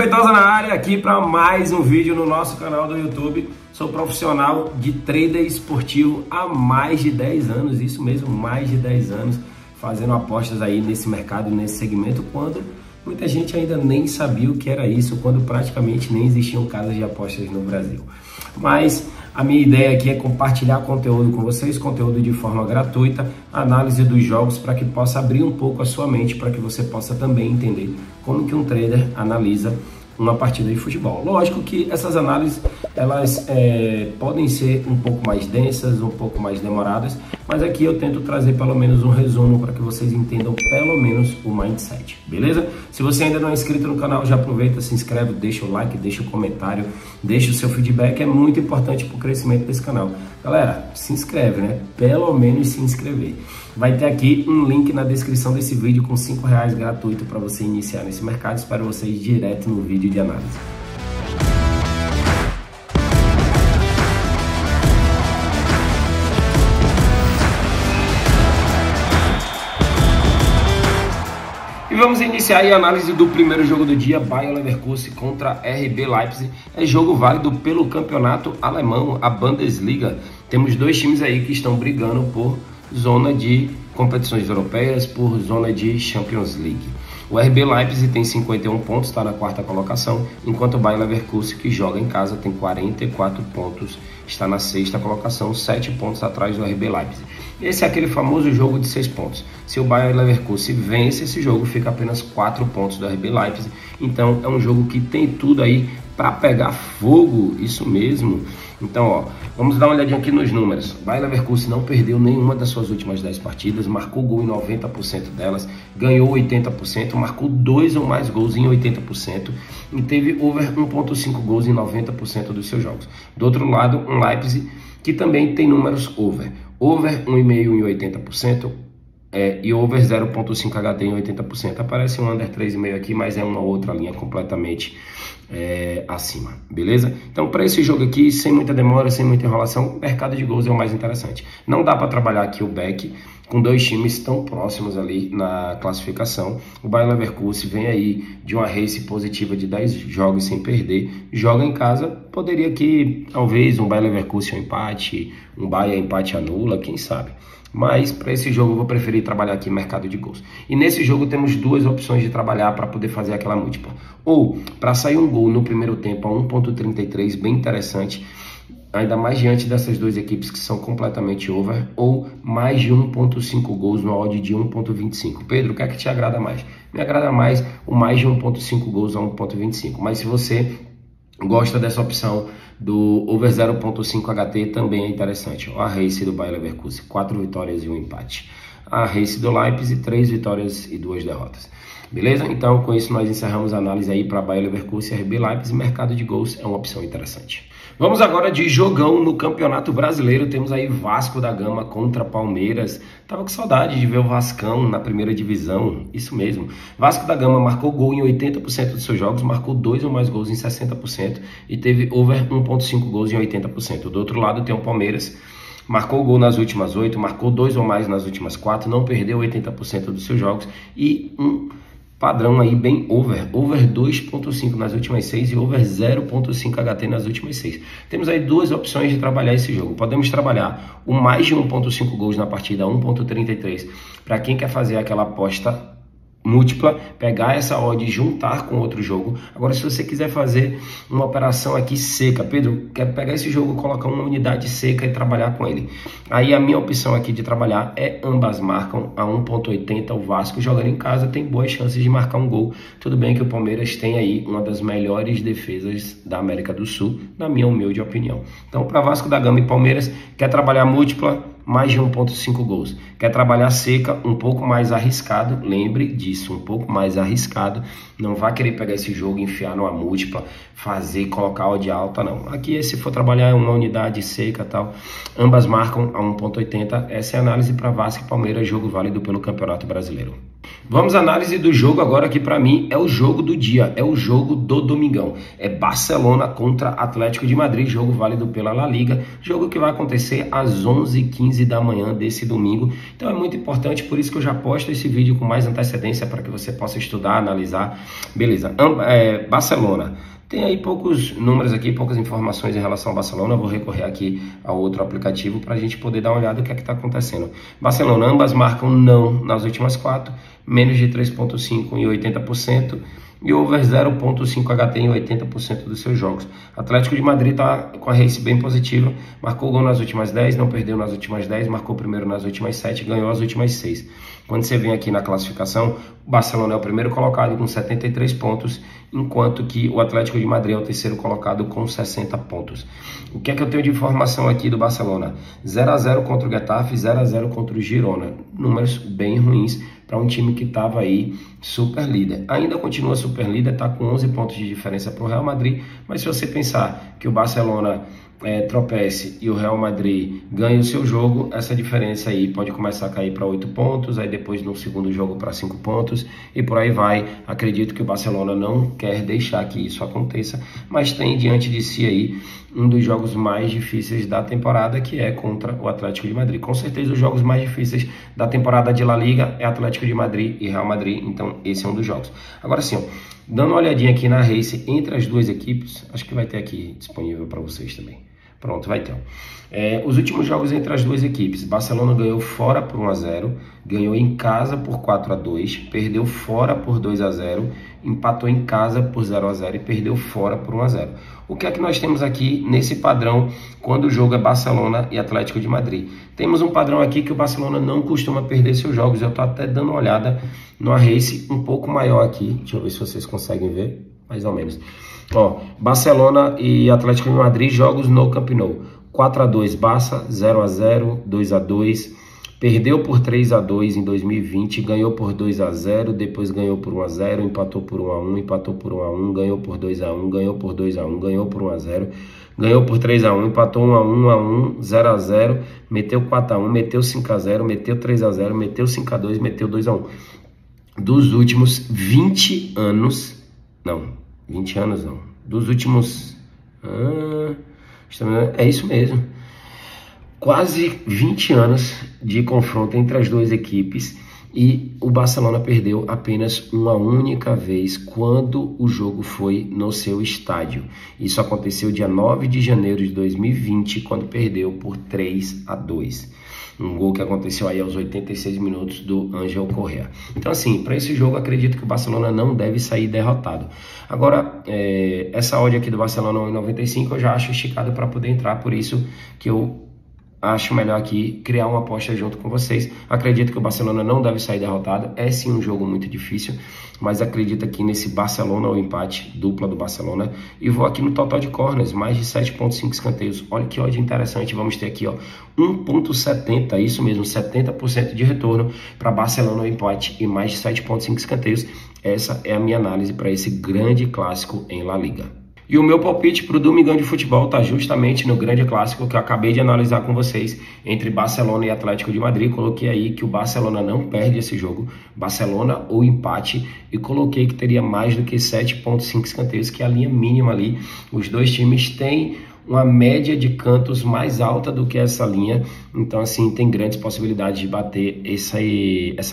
Feitosa na área, aqui para mais um vídeo no nosso canal do YouTube. Sou profissional de trader esportivo há mais de 10 anos, isso mesmo, mais de 10 anos, fazendo apostas aí nesse mercado, nesse segmento, quando muita gente ainda nem sabia o que era isso, quando praticamente nem existiam casas de apostas no Brasil. Mas a minha ideia aqui é compartilhar conteúdo com vocês, conteúdo de forma gratuita, análise dos jogos para que possa abrir um pouco a sua mente, para que você possa também entender como que um trader analisa uma partida de futebol. Lógico que essas análises, elas podem ser um pouco mais densas, um pouco mais demoradas, mas aqui eu tento trazer pelo menos um resumo para que vocês entendam pelo menos o mindset, beleza? Se você ainda não é inscrito no canal, já aproveita, se inscreve, deixa o like, deixa o comentário, deixa o seu feedback, é muito importante para o crescimento desse canal. Galera, se inscreve, né? Pelo menos se inscrever. Vai ter aqui um link na descrição desse vídeo com R$5 gratuito para você iniciar nesse mercado. Espero vocês direto no vídeo de análise. E vamos iniciar a análise do primeiro jogo do dia, Bayer Leverkusen contra RB Leipzig. É jogo válido pelo campeonato alemão, a Bundesliga. Temos dois times aí que estão brigando por zona de competições europeias, por zona de Champions League. O RB Leipzig tem 51 pontos, está na quarta colocação, enquanto o Bayer Leverkusen, que joga em casa, tem 44 pontos, está na sexta colocação, 7 pontos atrás do RB Leipzig. Esse é aquele famoso jogo de 6 pontos. Se o Bayer Leverkusen vence esse jogo, fica apenas 4 pontos do RB Leipzig. Então é um jogo que tem tudo aí para pegar fogo, isso mesmo. Então, ó, vamos dar uma olhadinha aqui nos números. O Bayer Leverkusen não perdeu nenhuma das suas últimas 10 partidas, marcou gol em 90% delas, ganhou 80%, marcou 2 ou mais gols em 80% e teve over 1.5 gols em 90% dos seus jogos. Do outro lado, um Leipzig que também tem números over 1,5 em 80%, e over 0.5 HT em 80%. Aparece um under 3,5 aqui, mas é uma outra linha completamente acima, beleza? Então, para esse jogo aqui, sem muita demora, sem muita enrolação, o mercado de gols é o mais interessante. Não dá para trabalhar aqui o back com dois times tão próximos ali na classificação. O Bayer Leverkusen vem aí de uma race positiva de 10 jogos sem perder, joga em casa, poderia aqui, talvez, um Bayer Leverkusen empate, um Bayer empate anula, quem sabe? Mas para esse jogo eu vou preferir trabalhar aqui mercado de gols. E nesse jogo temos duas opções de trabalhar para poder fazer aquela múltipla. Ou para sair um gol no primeiro tempo a 1.33, bem interessante, ainda mais diante dessas duas equipes que são completamente over, ou mais de 1.5 gols no odd de 1.25. Pedro, o que é que te agrada mais? Me agrada mais o mais de 1.5 gols a 1.25, mas se você gosta dessa opção do over 0.5 HT, também é interessante. A race do Bayer Leverkusen, 4 vitórias e 1 empate. A race do Leipzig, 3 vitórias e 2 derrotas. Beleza? Então, com isso, nós encerramos a análise aí para Bayer Leverkusen e RB Leipzig. Mercado de gols é uma opção interessante. Vamos agora de jogão no Campeonato Brasileiro. Temos aí Vasco da Gama contra Palmeiras. Tava com saudade de ver o Vascão na primeira divisão. Isso mesmo. Vasco da Gama marcou gol em 80% dos seus jogos, marcou 2 ou mais gols em 60% e teve over 1.5 gols em 80%. Do outro lado tem o Palmeiras. Marcou gol nas últimas 8, marcou 2 ou mais nas últimas 4, não perdeu 80% dos seus jogos e um padrão aí bem over 2.5 nas últimas 6 e over 0.5 HT nas últimas 6. Temos aí duas opções de trabalhar esse jogo. Podemos trabalhar o mais de 1.5 gols na partida, 1.33, para quem quer fazer aquela aposta múltipla, pegar essa odd e juntar com outro jogo. Agora, se você quiser fazer uma operação aqui seca, Pedro, quero pegar esse jogo, colocar uma unidade seca e trabalhar com ele. Aí a minha opção aqui de trabalhar é ambas marcam a 1.80. O Vasco jogando em casa tem boas chances de marcar um gol. Tudo bem que o Palmeiras tem aí uma das melhores defesas da América do Sul, na minha humilde opinião. Então, para Vasco da Gama e Palmeiras, quer trabalhar múltipla, mais de 1.5 gols. Quer trabalhar seca, um pouco mais arriscado, lembre disso, um pouco mais arriscado. Não vá querer pegar esse jogo, enfiar numa múltipla, fazer, colocar odd alta, não. Aqui, se for trabalhar uma unidade seca e tal, ambas marcam a 1.80. Essa é a análise para Vasco e Palmeiras, jogo válido pelo Campeonato Brasileiro. Vamos à análise do jogo agora, que para mim é o jogo do dia, é o jogo do domingão. É Barcelona contra Atlético de Madrid, jogo válido pela La Liga, jogo que vai acontecer às 11h15 da manhã desse domingo. Então é muito importante, por isso que eu já posto esse vídeo com mais antecedência para que você possa estudar, analisar. Beleza, Barcelona. Tem aí poucos números aqui, poucas informações em relação ao Barcelona. Eu vou recorrer aqui a outro aplicativo para a gente poder dar uma olhada no que é que está acontecendo. Barcelona, ambas marcam não nas últimas 4, menos de 3,5 em 80% e over 0,5 HT em 80% dos seus jogos. Atlético de Madrid está com a race bem positiva, marcou gol nas últimas 10, não perdeu nas últimas 10, marcou primeiro nas últimas 7, ganhou as últimas 6. Quando você vem aqui na classificação, o Barcelona é o primeiro colocado com 73 pontos, enquanto que o Atlético de Madrid é o terceiro colocado com 60 pontos. O que é que eu tenho de informação aqui do Barcelona? 0-0 contra o Getafe, 0-0 contra o Girona. Números bem ruins para um time que estava aí super líder. Ainda continua super líder, está com 11 pontos de diferença para o Real Madrid, mas se você pensar que o Barcelona tropece e o Real Madrid ganha o seu jogo, essa diferença aí pode começar a cair para 8 pontos, aí depois no segundo jogo para 5 pontos e por aí vai. Acredito que o Barcelona não quer deixar que isso aconteça, mas tem diante de si aí um dos jogos mais difíceis da temporada, que é contra o Atlético de Madrid. Com certeza os jogos mais difíceis da temporada de La Liga é Atlético de Madrid e Real Madrid, então esse é um dos jogos. Agora sim, dando uma olhadinha aqui na race entre as duas equipes, acho que vai ter aqui disponível para vocês também. Pronto, vai ter. Os últimos jogos entre as duas equipes. Barcelona ganhou fora por 1-0, ganhou em casa por 4-2, perdeu fora por 2-0, empatou em casa por 0-0 e perdeu fora por 1-0. O que é que nós temos aqui nesse padrão quando o jogo é Barcelona e Atlético de Madrid? Temos um padrão aqui que o Barcelona não costuma perder seus jogos. Eu estou até dando uma olhada numa race um pouco maior aqui. Deixa eu ver se vocês conseguem ver, mais ou menos. Ó, Barcelona e Atlético de Madrid, jogos no Camp Nou. 4-2 Barça, 0-0, 2-2, perdeu por 3-2 em 2020, ganhou por 2-0, depois ganhou por 1-0, empatou por 1-1, empatou por 1-1, ganhou por 2-1, ganhou por 2-1, ganhou por 1-0, ganhou por 3-1, empatou 1-1, 1-1, 0-0, meteu 4-1, meteu 5-0, meteu 3-0, meteu 5-2, meteu 2-1. Dos últimos 20 anos, não, 20 anos não, dos últimos, é isso mesmo, quase 20 anos de confronto entre as duas equipes e o Barcelona perdeu apenas uma única vez quando o jogo foi no seu estádio. Isso aconteceu dia 9 de janeiro de 2020, quando perdeu por 3-2. Um gol que aconteceu aí aos 86 minutos do Ángel Correa. Então assim, para esse jogo acredito que o Barcelona não deve sair derrotado. Agora, essa odd aqui do Barcelona 1,95 eu já acho esticado para poder entrar, por isso que eu acho melhor aqui criar uma aposta junto com vocês. Acredito que o Barcelona não deve sair derrotado. É sim um jogo muito difícil, mas acredito aqui nesse Barcelona, o empate, dupla do Barcelona. E vou aqui no total de corners, mais de 7,5 escanteios. Olha que odd interessante. Vamos ter aqui, ó, 1,70, isso mesmo, 70% de retorno para Barcelona, o empate, e mais de 7,5 escanteios. Essa é a minha análise para esse grande clássico em La Liga. E o meu palpite para o domingão de futebol está justamente no grande clássico que eu acabei de analisar com vocês, entre Barcelona e Atlético de Madrid. Coloquei aí que o Barcelona não perde esse jogo, Barcelona ou empate, e coloquei que teria mais do que 7,5 escanteios, que é a linha mínima ali. Os dois times têm uma média de cantos mais alta do que essa linha, então assim, tem grandes possibilidades de bater essa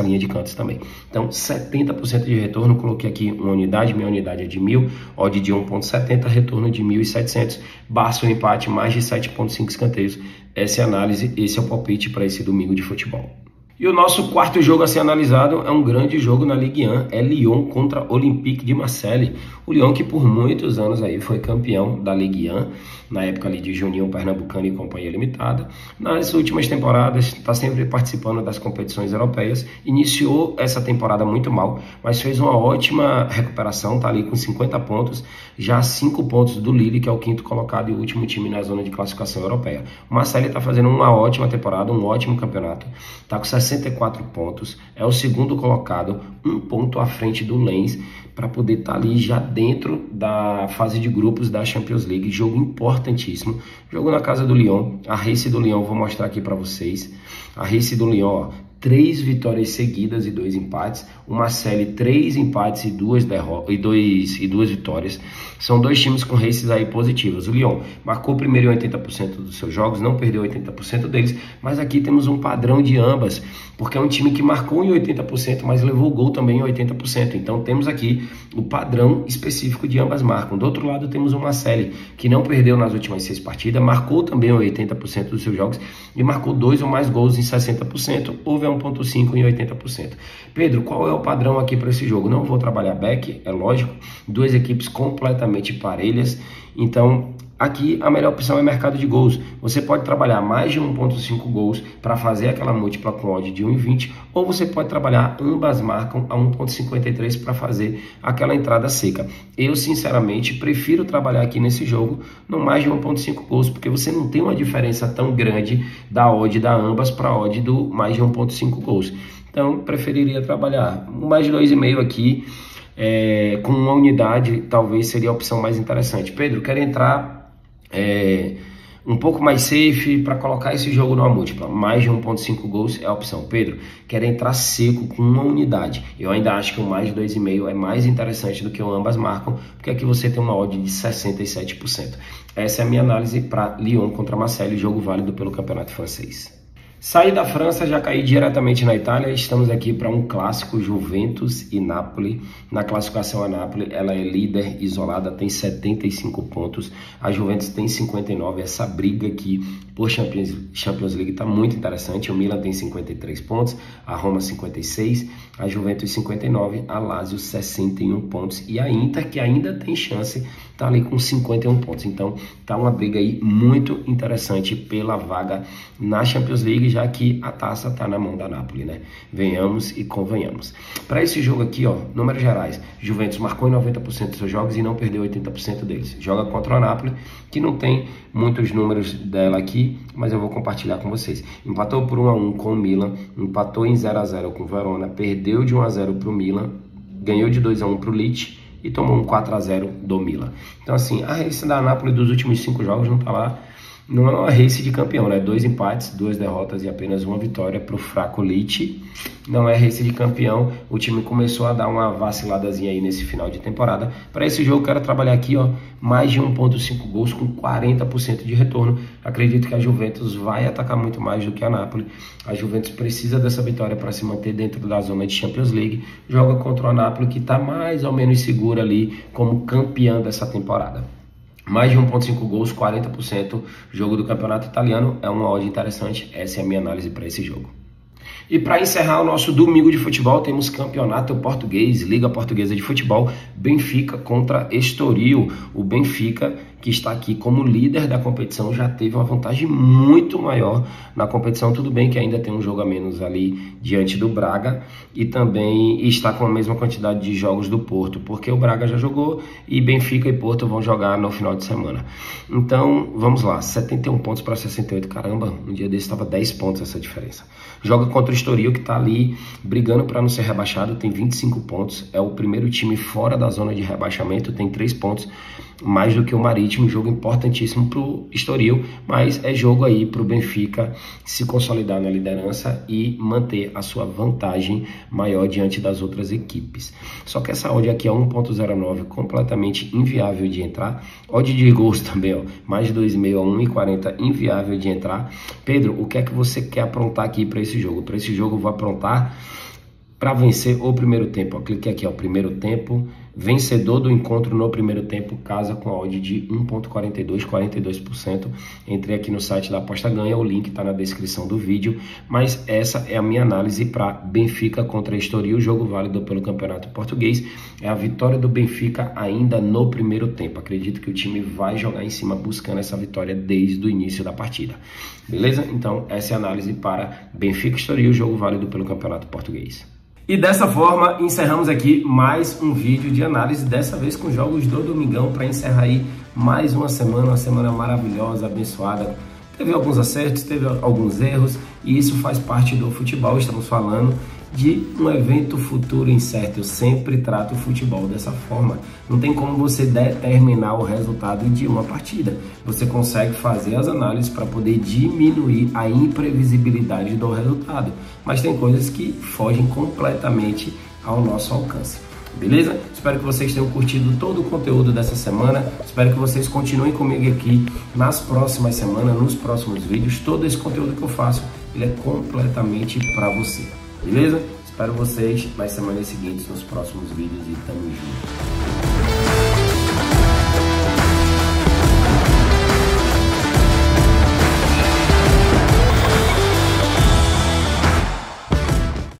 linha de cantos também. Então 70% de retorno, coloquei aqui uma unidade, minha unidade é de 1.000, odd de 1,70, retorno de 1.700, Barça o empate, mais de 7,5 escanteios. Essa é a análise, esse é o palpite para esse domingo de futebol. E o nosso quarto jogo a ser analisado é um grande jogo na Ligue 1, é Lyon contra Olympique de Marseille. O Lyon que por muitos anos aí foi campeão da Ligue 1, na época ali de Juninho Pernambucano e Companhia Limitada. Nas últimas temporadas está sempre participando das competições europeias. Iniciou essa temporada muito mal, mas fez uma ótima recuperação, está ali com 50 pontos, já 5 pontos do Lille, que é o quinto colocado e o último time na zona de classificação europeia. O Marseille está fazendo uma ótima temporada, um ótimo campeonato, está com 64 pontos, é o segundo colocado, um ponto à frente do Lens, para poder estar ali já dentro da fase de grupos da Champions League. Jogo importantíssimo, jogo na casa do Lyon. A race do Lyon vou mostrar aqui para vocês. A race do Lyon, ó, 3 vitórias seguidas e 2 empates, o Marseille 3 empates e 2 vitórias. São 2 times com races aí positivas. O Lyon marcou primeiro em 80% dos seus jogos, não perdeu 80% deles, mas aqui temos um padrão de ambas, porque é um time que marcou em 80%, mas levou gol também em 80%. Então temos aqui o padrão específico de ambas marcam. Do outro lado temos o Marseille, que não perdeu nas últimas 6 partidas, marcou também em 80% dos seus jogos e marcou 2 ou mais gols em 60%, houve 1.5 em 80%. Pedro, qual é o padrão aqui para esse jogo? Não vou trabalhar back, é lógico, 2 equipes completamente parelhas, então aqui a melhor opção é mercado de gols. Você pode trabalhar mais de 1.5 gols para fazer aquela múltipla com odd de 1,20, ou você pode trabalhar ambas marcam a 1.53 para fazer aquela entrada seca. Eu sinceramente prefiro trabalhar aqui nesse jogo no mais de 1.5 gols, porque você não tem uma diferença tão grande da odd da ambas para a odd do mais de 1.5 gols. Então preferiria trabalhar mais de 2,5 aqui. Com uma unidade talvez seria a opção mais interessante. Pedro, quero entrar um pouco mais safe para colocar esse jogo numa múltipla. Mais de 1.5 gols é a opção. Pedro, quero entrar seco com uma unidade. Eu ainda acho que o mais de 2,5 é mais interessante do que o ambas marcam, porque aqui você tem uma odd de 67%. Essa é a minha análise para Lyon contra Marseille, jogo válido pelo campeonato francês. Saí da França, já caí diretamente na Itália. Estamos aqui para um clássico, Juventus e Napoli. Na classificação, a Napoli ela é líder isolada, tem 75 pontos. A Juventus tem 59. Essa briga aqui por Champions League está muito interessante. O Milan tem 53 pontos, a Roma 56, a Juventus 59, a Lazio 61 pontos. E a Inter, que ainda tem chance, está ali com 51 pontos. Então, tá uma briga aí muito interessante pela vaga na Champions League, já que a taça tá na mão da Napoli, né? Venhamos e convenhamos. Para esse jogo aqui, ó, números gerais, Juventus marcou em 90% dos seus jogos e não perdeu 80% deles. Joga contra o Napoli, que não tem muitos números dela aqui, mas eu vou compartilhar com vocês. Empatou por 1-1 com o Milan, empatou em 0-0 com o Verona, perdeu de 1-0 para o Milan, ganhou de 2-1 para o Lecce e tomou um 4-0 do Milan. Então assim, a race da Napoli dos últimos 5 jogos não tá lá. Não é uma race de campeão, né? 2 empates, 2 derrotas e apenas 1 vitória para o fraco Lecce. Não é race de campeão. O time começou a dar uma vaciladazinha aí nesse final de temporada. Para esse jogo, quero trabalhar aqui, ó, mais de 1.5 gols com 40% de retorno. Acredito que a Juventus vai atacar muito mais do que a Napoli. A Juventus precisa dessa vitória para se manter dentro da zona de Champions League. Joga contra o Napoli, que está mais ou menos seguro ali como campeão dessa temporada. Mais de 1.5 gols, 40%, jogo do campeonato italiano, é uma odd interessante, essa é a minha análise para esse jogo. E para encerrar o nosso domingo de futebol, temos campeonato português, Liga Portuguesa de Futebol, Benfica contra Estoril. O Benfica, que está aqui como líder da competição, já teve uma vantagem muito maior na competição. Tudo bem que ainda tem um jogo a menos ali diante do Braga e também está com a mesma quantidade de jogos do Porto, porque o Braga já jogou e Benfica e Porto vão jogar no final de semana. Então, vamos lá, 71 pontos para 68, caramba, um dia desse estava 10 pontos essa diferença. Joga contra o Estoril, que está ali brigando para não ser rebaixado, tem 25 pontos, é o primeiro time fora da zona de rebaixamento, tem 3 pontos, mais do que o Marítimo, jogo importantíssimo para o Estoril, mas é jogo aí para o Benfica se consolidar na liderança e manter a sua vantagem maior diante das outras equipes. Só que essa odd aqui é 1.09, completamente inviável de entrar. Odd de gols também, ó, mais de 2,5 a 1,40, inviável de entrar. Pedro, o que é que você quer aprontar aqui para esse jogo? Para esse jogo eu vou aprontar para vencer o primeiro tempo. Ó, clique aqui, ó, primeiro tempo, vencedor do encontro no primeiro tempo, casa com a odd de 1.42, 42%. Entrei aqui no site da Aposta Ganha, o link está na descrição do vídeo, mas essa é a minha análise para Benfica contra Estoril, jogo válido pelo Campeonato Português. É a vitória do Benfica ainda no primeiro tempo. Acredito que o time vai jogar em cima buscando essa vitória desde o início da partida. Beleza? Então essa é a análise para Benfica e Estoril, jogo válido pelo Campeonato Português. E dessa forma, encerramos aqui mais um vídeo de análise, dessa vez com jogos do Domingão, para encerrar aí mais uma semana maravilhosa, abençoada. Teve alguns acertos, teve alguns erros, e isso faz parte do futebol. Estamos falando de um evento futuro incerto. Eu sempre trato o futebol dessa forma. Não tem como você determinar o resultado de uma partida. Você consegue fazer as análises para poder diminuir a imprevisibilidade do resultado, mas tem coisas que fogem completamente ao nosso alcance. Beleza? Espero que vocês tenham curtido todo o conteúdo dessa semana. Espero que vocês continuem comigo aqui nas próximas semanas, nos próximos vídeos. Todo esse conteúdo que eu faço, ele é completamente para você. Beleza? Espero vocês nas semanas seguintes, nos próximos vídeos, e tamo junto.